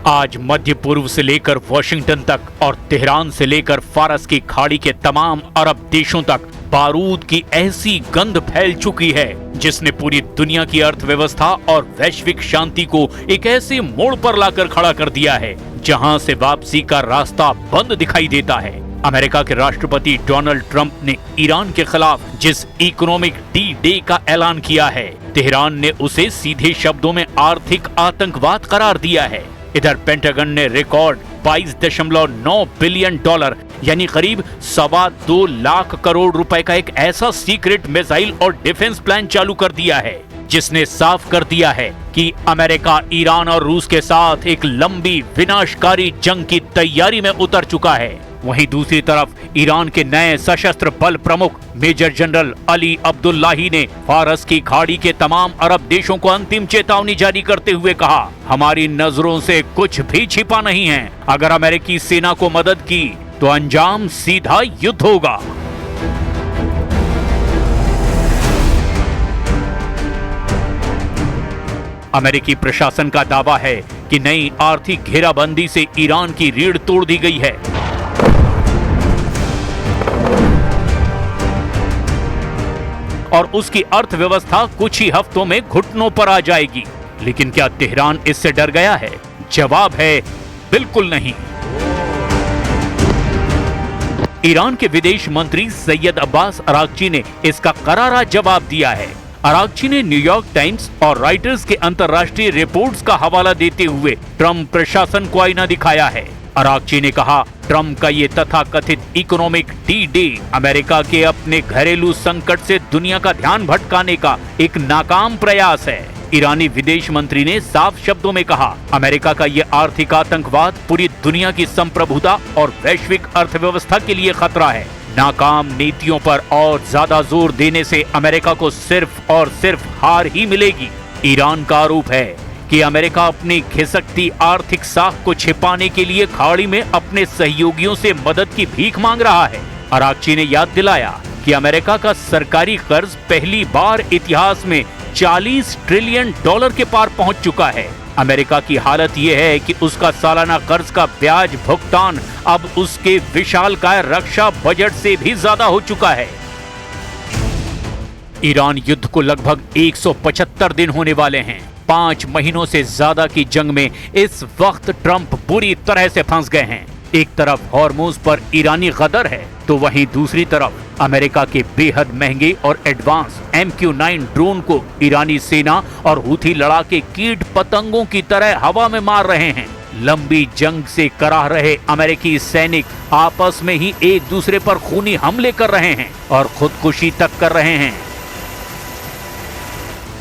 आज मध्य पूर्व से लेकर वॉशिंगटन तक और तेहरान से लेकर फारस की खाड़ी के तमाम अरब देशों तक बारूद की ऐसी गंध फैल चुकी है जिसने पूरी दुनिया की अर्थव्यवस्था और वैश्विक शांति को एक ऐसे मोड़ पर लाकर खड़ा कर दिया है जहां से वापसी का रास्ता बंद दिखाई देता है। अमेरिका के राष्ट्रपति डोनाल्ड ट्रंप ने ईरान के खिलाफ जिस इकोनॉमिक डी डे का ऐलान किया है, तेहरान ने उसे सीधे शब्दों में आर्थिक आतंकवाद करार दिया है। इधर पेंटागन ने रिकॉर्ड 22.9 बिलियन डॉलर यानी करीब 2.25 लाख करोड़ रुपए का एक ऐसा सीक्रेट मिसाइल और डिफेंस प्लान चालू कर दिया है जिसने साफ कर दिया है कि अमेरिका ईरान और रूस के साथ एक लंबी विनाशकारी जंग की तैयारी में उतर चुका है। वहीं दूसरी तरफ ईरान के नए सशस्त्र बल प्रमुख मेजर जनरल अली अब्दुल्लाही ने फारस की खाड़ी के तमाम अरब देशों को अंतिम चेतावनी जारी करते हुए कहा, हमारी नजरों से कुछ भी छिपा नहीं है। अगर अमेरिकी सेना को मदद की तो अंजाम सीधा युद्ध होगा। अमेरिकी प्रशासन का दावा है कि नई आर्थिक घेराबंदी से ईरान की रीढ़ तोड़ दी गई है। और उसकी अर्थव्यवस्था कुछ ही हफ्तों में घुटनों पर आ जाएगी। लेकिन क्या तेहरान इससे डर गया है? जवाब है बिल्कुल नहीं। ईरान के विदेश मंत्री सैयद अब्बास अरागची ने इसका करारा जवाब दिया है। अरागची ने न्यूयॉर्क टाइम्स और रॉयटर्स के अंतर्राष्ट्रीय रिपोर्ट्स का हवाला देते हुए ट्रंप प्रशासन को आईना दिखाया है। अरागची ने कहा, ट्रंप का ये तथाकथित इकोनॉमिक डी डे अमेरिका के अपने घरेलू संकट से दुनिया का ध्यान भटकाने का एक नाकाम प्रयास है। ईरानी विदेश मंत्री ने साफ शब्दों में कहा, अमेरिका का ये आर्थिक आतंकवाद पूरी दुनिया की संप्रभुता और वैश्विक अर्थव्यवस्था के लिए खतरा है। नाकाम नीतियों पर और ज्यादा जोर देने से अमेरिका को सिर्फ और सिर्फ हार ही मिलेगी। ईरान का आरोप है कि अमेरिका अपनी खिसकती आर्थिक साख को छिपाने के लिए खाड़ी में अपने सहयोगियों से मदद की भीख मांग रहा है। अरागची ने याद दिलाया कि अमेरिका का सरकारी कर्ज पहली बार इतिहास में 40 ट्रिलियन डॉलर के पार पहुंच चुका है। अमेरिका की हालत यह है कि उसका सालाना कर्ज का ब्याज भुगतान अब उसके विशालकाय रक्षा बजट से भी ज्यादा हो चुका है। ईरान युद्ध को लगभग 175 दिन होने वाले हैं। 5 महीनों से ज्यादा की जंग में इस वक्त ट्रंप बुरी तरह से फंस गए हैं। एक तरफ हॉर्मुज पर ईरानी गदर है तो वहीं दूसरी तरफ अमेरिका के बेहद महंगे और एडवांस MQ-9 ड्रोन को ईरानी सेना और हूथी लड़ाके कीट पतंगों की तरह हवा में मार रहे हैं। लंबी जंग से कराह रहे अमेरिकी सैनिक आपस में ही एक दूसरे पर खूनी हमले कर रहे हैं और खुदकुशी तक कर रहे हैं।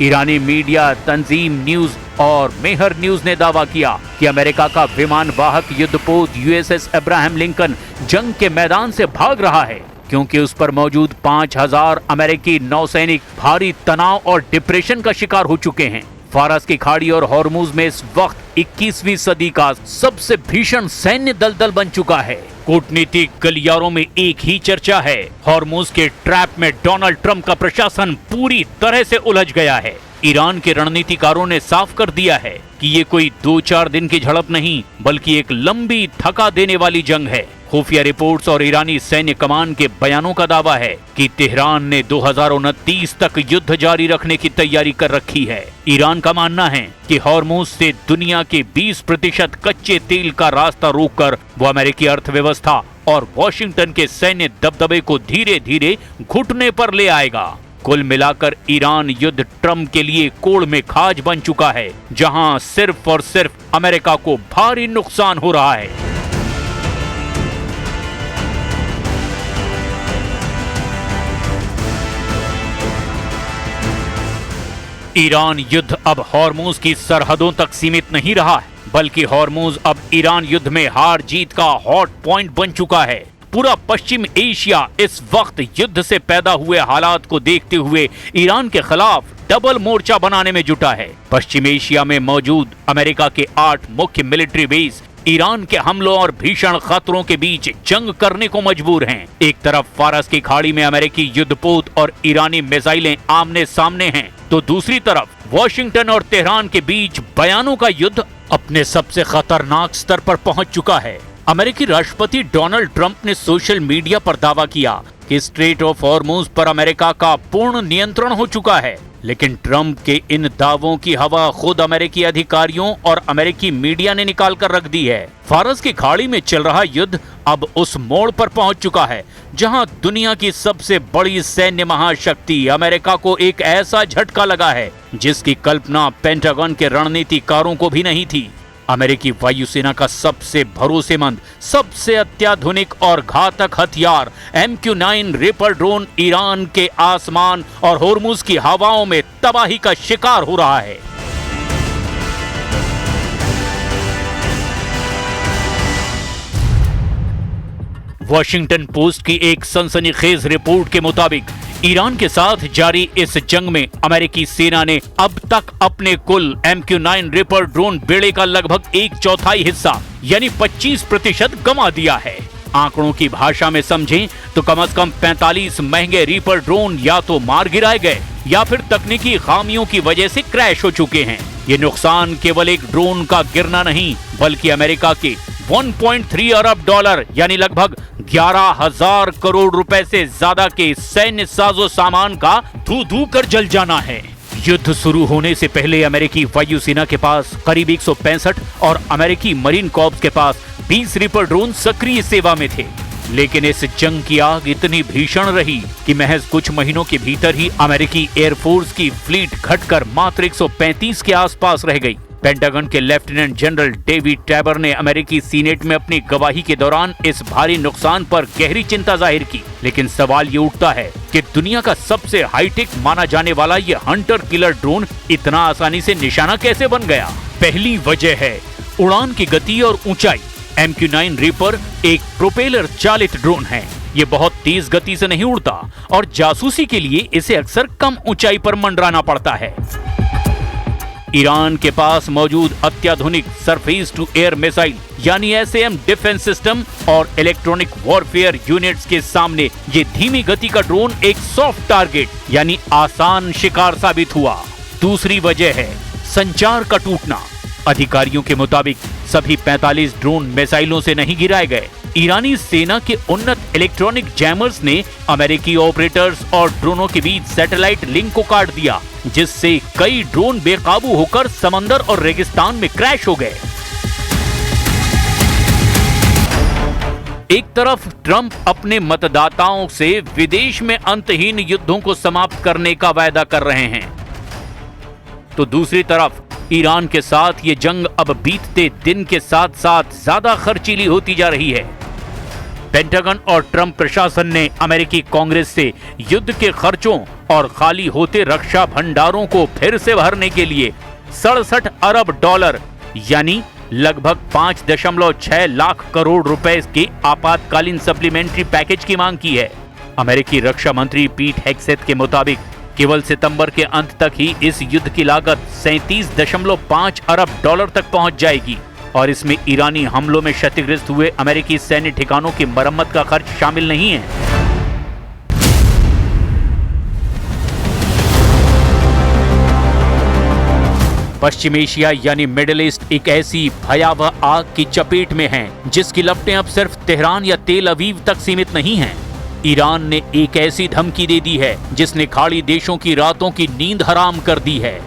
ईरानी मीडिया तंजीम न्यूज और मेहर न्यूज ने दावा किया कि अमेरिका का विमान वाहक युद्धपोत USS अब्राहम लिंकन जंग के मैदान से भाग रहा है क्योंकि उस पर मौजूद 5000 अमेरिकी नौसैनिक भारी तनाव और डिप्रेशन का शिकार हो चुके हैं। फारस की खाड़ी और हॉर्मुज में इस वक्त 21वीं सदी का सबसे भीषण सैन्य दलदल बन चुका है। कूटनीतिक गलियारों में एक ही चर्चा है, हॉर्मुज के ट्रैप में डोनाल्ड ट्रंप का प्रशासन पूरी तरह से उलझ गया है। ईरान के रणनीतिकारों ने साफ कर दिया है कि ये कोई 2-4 दिन की झड़प नहीं बल्कि एक लंबी थका देने वाली जंग है। खुफिया रिपोर्ट्स और ईरानी सैन्य कमान के बयानों का दावा है कि तेहरान ने 2029 तक युद्ध जारी रखने की तैयारी कर रखी है। ईरान का मानना है कि हॉर्मुज से दुनिया के 20% कच्चे तेल का रास्ता रोककर वो अमेरिकी अर्थव्यवस्था और वॉशिंगटन के सैन्य दबदबे को धीरे धीरे घुटने पर ले आएगा। कुल मिलाकर ईरान युद्ध ट्रंप के लिए कोड़ में खाज बन चुका है, जहां सिर्फ और सिर्फ अमेरिका को भारी नुकसान हो रहा है। ईरान युद्ध अब हॉर्मुज की सरहदों तक सीमित नहीं रहा है, बल्कि हॉर्मुज अब ईरान युद्ध में हार जीत का हॉट पॉइंट बन चुका है। पूरा पश्चिम एशिया इस वक्त युद्ध से पैदा हुए हालात को देखते हुए ईरान के खिलाफ डबल मोर्चा बनाने में जुटा है। पश्चिम एशिया में मौजूद अमेरिका के 8 मुख्य मिलिट्री बेस ईरान के हमलों और भीषण खतरों के बीच जंग करने को मजबूर हैं। एक तरफ फारस की खाड़ी में अमेरिकी युद्धपोत और ईरानी मिसाइलें आमने सामने हैं, तो दूसरी तरफ वॉशिंगटन और तेहरान के बीच बयानों का युद्ध अपने सबसे खतरनाक स्तर पर पहुंच चुका है। अमेरिकी राष्ट्रपति डोनाल्ड ट्रंप ने सोशल मीडिया पर दावा किया कि स्ट्रेट ऑफ हॉर्मुज पर अमेरिका का पूर्ण नियंत्रण हो चुका है, लेकिन ट्रंप के इन दावों की हवा खुद अमेरिकी अधिकारियों और अमेरिकी मीडिया ने निकाल कर रख दी है। फारस की खाड़ी में चल रहा युद्ध अब उस मोड़ पर पहुंच चुका है जहां दुनिया की सबसे बड़ी सैन्य महाशक्ति अमेरिका को एक ऐसा झटका लगा है जिसकी कल्पना पेंटागन के रणनीतिकारों को भी नहीं थी। अमेरिकी वायुसेना का सबसे भरोसेमंद, सबसे अत्याधुनिक और घातक हथियार MQ-9 रिपर ड्रोन ईरान के आसमान और होर्मुज की हवाओं में तबाही का शिकार हो रहा है। वॉशिंगटन पोस्ट की एक सनसनीखेज रिपोर्ट के मुताबिक ईरान के साथ जारी इस जंग में अमेरिकी सेना ने अब तक अपने कुल MQ-9 रिपर ड्रोन बेड़े का लगभग 1/4 हिस्सा यानी 25% गंवा दिया है। आंकड़ों की भाषा में समझें तो कम से कम 45 महंगे रिपर ड्रोन या तो मार गिराए गए या फिर तकनीकी खामियों की वजह से क्रैश हो चुके हैं। ये नुकसान केवल एक ड्रोन का गिरना नहीं, बल्कि अमेरिका के 1.3 अरब डॉलर यानी लगभग 11,000 करोड़ रुपए से ज्यादा के सैन्य साजो सामान का धू धू कर जल जाना है। युद्ध शुरू होने से पहले अमेरिकी वायुसेना के पास करीब 165 और अमेरिकी मरीन कॉर्प्स के पास 20 रिपर ड्रोन सक्रिय सेवा में थे, लेकिन इस जंग की आग इतनी भीषण रही कि महज कुछ महीनों के भीतर ही अमेरिकी एयरफोर्स की फ्लीट घटकर मात्र 135 के आसपास रह गई। पेंटागन के लेफ्टिनेंट जनरल डेविड टैबर ने अमेरिकी सीनेट में अपनी गवाही के दौरान इस भारी नुकसान पर गहरी चिंता जाहिर की, लेकिन सवाल ये उठता है कि दुनिया का सबसे हाईटेक माना जाने वाला ये हंटर किलर ड्रोन इतना आसानी से निशाना कैसे बन गया। पहली वजह है उड़ान की गति और ऊंचाई। MQ-9 रिपर एक प्रोपेलर चालित ड्रोन है। ये बहुत तेज गति से नहीं उड़ता और जासूसी के लिए इसे अक्सर कम ऊंचाई पर मंडराना पड़ता है। ईरान के पास मौजूद अत्याधुनिक सरफेस टू एयर मिसाइल यानी SAM डिफेंस सिस्टम और इलेक्ट्रॉनिक वॉरफेयर यूनिट्स के सामने ये धीमी गति का ड्रोन एक सॉफ्ट टारगेट यानी आसान शिकार साबित हुआ। दूसरी वजह है संचार का टूटना। अधिकारियों के मुताबिक सभी 45 ड्रोन मिसाइलों से नहीं गिराए गए। ईरानी सेना के उन्नत इलेक्ट्रॉनिक जैमर्स ने अमेरिकी ऑपरेटर्स और ड्रोनों के बीच सैटेलाइट लिंक को काट दिया, जिससे कई ड्रोन बेकाबू होकर समंदर और रेगिस्तान में क्रैश हो गए। एक तरफ ट्रंप अपने मतदाताओं से विदेश में अंतहीन युद्धों को समाप्त करने का वायदा कर रहे हैं, तो दूसरी तरफ ईरान के साथ ये जंग अब बीतते दिन के साथ साथ ज्यादा खर्चीली होती जा रही है। पेंटागन और ट्रंप प्रशासन ने अमेरिकी कांग्रेस से युद्ध के खर्चों और खाली होते रक्षा भंडारों को फिर से भरने के लिए 67 अरब डॉलर यानी लगभग 5.6 लाख करोड़ रुपए के आपातकालीन सप्लीमेंट्री पैकेज की मांग की है। अमेरिकी रक्षा मंत्री पीट हेग्सेथ के मुताबिक केवल सितंबर के अंत तक ही इस युद्ध की लागत 37.5 अरब डॉलर तक पहुंच जाएगी और इसमें ईरानी हमलों में क्षतिग्रस्त हुए अमेरिकी सैन्य ठिकानों की मरम्मत का खर्च शामिल नहीं है। पश्चिम एशिया यानी मिडिल ईस्ट एक ऐसी भयावह आग की चपेट में है जिसकी लपटें अब सिर्फ तेहरान या तेल अवीव तक सीमित नहीं हैं। ईरान ने एक ऐसी धमकी दे दी है जिसने खाड़ी देशों की रातों की नींद हराम कर दी है।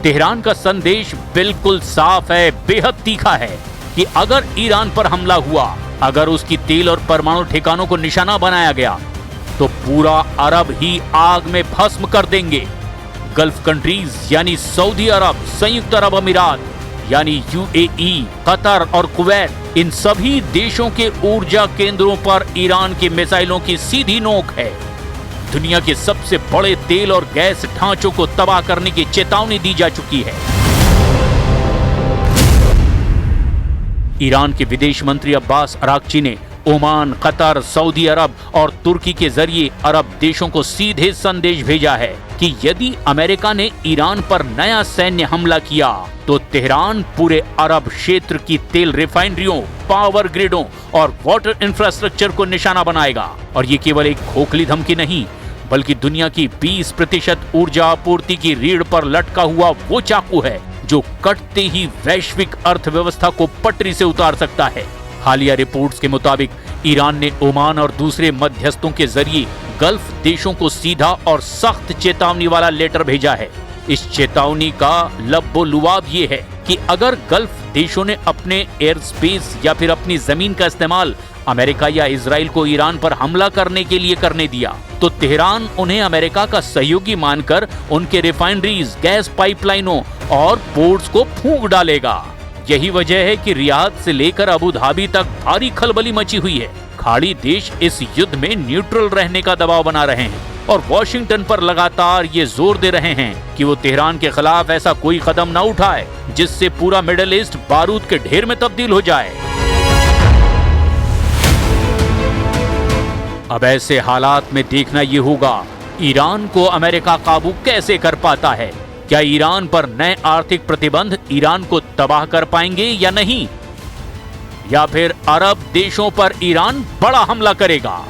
तेहरान का संदेश बिल्कुल साफ है, बेहद तीखा है कि अगर ईरान पर हमला हुआ, अगर उसकी तेल और परमाणु ठिकानों को निशाना बनाया गया, तो पूरा अरब ही आग में भस्म कर देंगे। गल्फ कंट्रीज यानी सऊदी अरब, संयुक्त अरब अमीरात यानी UAE, कतर और कुवैत, इन सभी देशों के ऊर्जा केंद्रों पर ईरान की मिसाइलों की सीधी नोक है। दुनिया के सबसे बड़े तेल और गैस ढांचों को तबाह करने की चेतावनी दी जा चुकी है। ईरान के विदेश मंत्री अब्बास अराक्ची ने ओमान, कतर, सऊदी अरब और तुर्की के जरिए अरब देशों को सीधे संदेश भेजा है कि यदि अमेरिका ने ईरान पर नया सैन्य हमला किया तो तेहरान पूरे अरब क्षेत्र की तेल रिफाइनरियों, पावर ग्रिडों और वाटर इंफ्रास्ट्रक्चर को निशाना बनाएगा। और ये केवल एक खोखली धमकी नहीं, बल्कि दुनिया की 20% ऊर्जा आपूर्ति की रीढ़ पर लटका हुआ वो चाकू है जो कटते ही वैश्विक अर्थव्यवस्था को पटरी से उतार सकता है। हालिया रिपोर्ट्स के मुताबिक ईरान ने ओमान और दूसरे मध्यस्थों के जरिए गल्फ देशों को सीधा और सख्त चेतावनी वाला लेटर भेजा है। इस चेतावनी का लब्बो-लुआब ये है कि अगर गल्फ देशों ने अपने एयर स्पेस या फिर अपनी जमीन का इस्तेमाल अमेरिका या इजराइल को ईरान पर हमला करने के लिए करने दिया तो तेहरान उन्हें अमेरिका का सहयोगी मानकर उनके रिफाइनरीज, गैस पाइपलाइनों और पोर्ट्स को फूंक डालेगा। यही वजह है कि रियाद से लेकर अबू धाबी तक भारी खलबली मची हुई है। खाड़ी देश इस युद्ध में न्यूट्रल रहने का दबाव बना रहे हैं और वॉशिंगटन पर लगातार ये जोर दे रहे हैं कि वो तेहरान के खिलाफ ऐसा कोई कदम न उठाए जिससे पूरा मिडिल ईस्ट बारूद के ढेर में तब्दील हो जाए। अब ऐसे हालात में देखना ये होगा ईरान को अमेरिका काबू कैसे कर पाता है। क्या ईरान पर नए आर्थिक प्रतिबंध ईरान को तबाह कर पाएंगे या नहीं, या फिर अरब देशों पर ईरान बड़ा हमला करेगा।